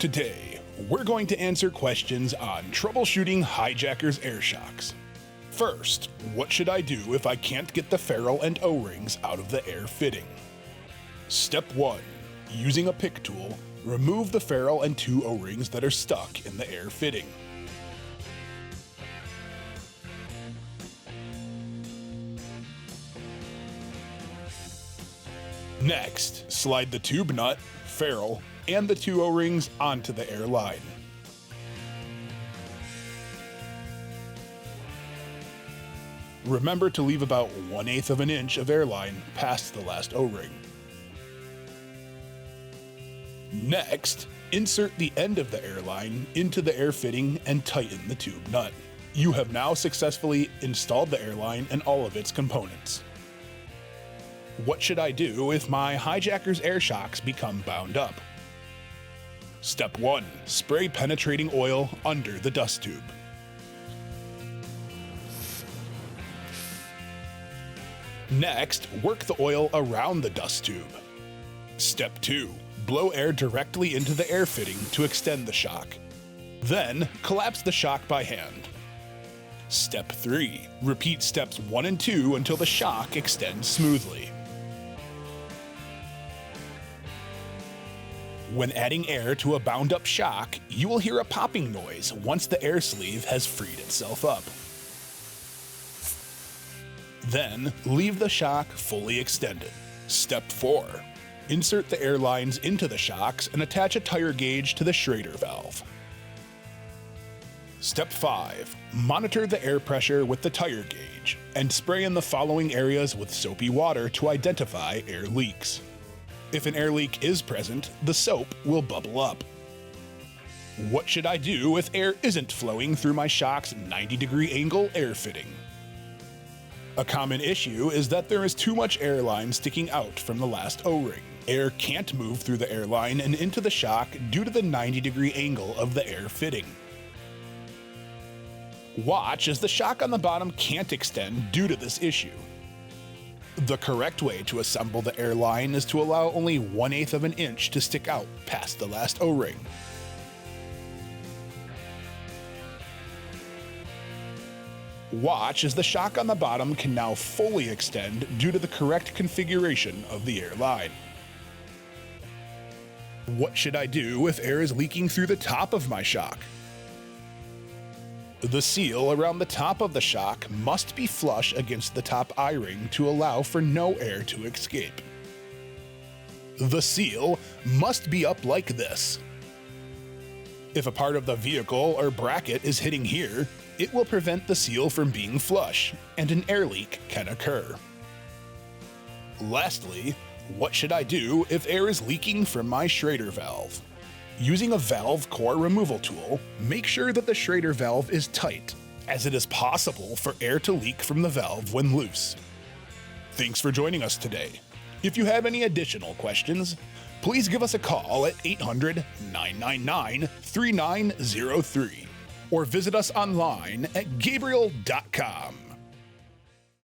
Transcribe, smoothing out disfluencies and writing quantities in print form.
Today, we're going to answer questions on troubleshooting HiJackers air shocks. First, what should I do if I can't get the ferrule and O-rings out of the air fitting? Step 1. Using a pick tool, remove the ferrule and 2 O-rings that are stuck in the air fitting. Next, slide the tube nut, ferrule, and the 2 O-rings onto the air line. Remember to leave about 1/8 of an inch of airline past the last O-ring. Next, insert the end of the airline into the air fitting and tighten the tube nut. You have now successfully installed the airline and all of its components. What should I do if my HiJackers air shocks become bound up? Step 1. Spray penetrating oil under the dust tube. Next, work the oil around the dust tube. Step 2. Blow air directly into the air fitting to extend the shock. Then, collapse the shock by hand. Step 3. Repeat steps 1 and 2 until the shock extends smoothly. When adding air to a bound-up shock, you will hear a popping noise once the air sleeve has freed itself up. Then, leave the shock fully extended. Step 4. Insert the air lines into the shocks and attach a tire gauge to the Schrader valve. Step 5. Monitor the air pressure with the tire gauge and spray in the following areas with soapy water to identify air leaks. If an air leak is present, the soap will bubble up. What should I do if air isn't flowing through my shock's 90-degree angle air fitting? A common issue is that there is too much airline sticking out from the last O-ring. Air can't move through the airline and into the shock due to the 90-degree angle of the air fitting. Watch as the shock on the bottom can't extend due to this issue. The correct way to assemble the airline is to allow only 1/8 of an inch to stick out past the last O-ring. Watch as the shock on the bottom can now fully extend due to the correct configuration of the airline. What should I do if air is leaking through the top of my shock? The seal around the top of the shock must be flush against the top I-ring to allow for no air to escape. The seal must be up like this. If a part of the vehicle or bracket is hitting here, it will prevent the seal from being flush, and an air leak can occur. Lastly, what should I do if air is leaking from my Schrader valve? Using a valve core removal tool, make sure that the Schrader valve is tight, as it is possible for air to leak from the valve when loose. Thanks for joining us today. If you have any additional questions, please give us a call at 800-999-3903 or visit us online at Gabriel.com.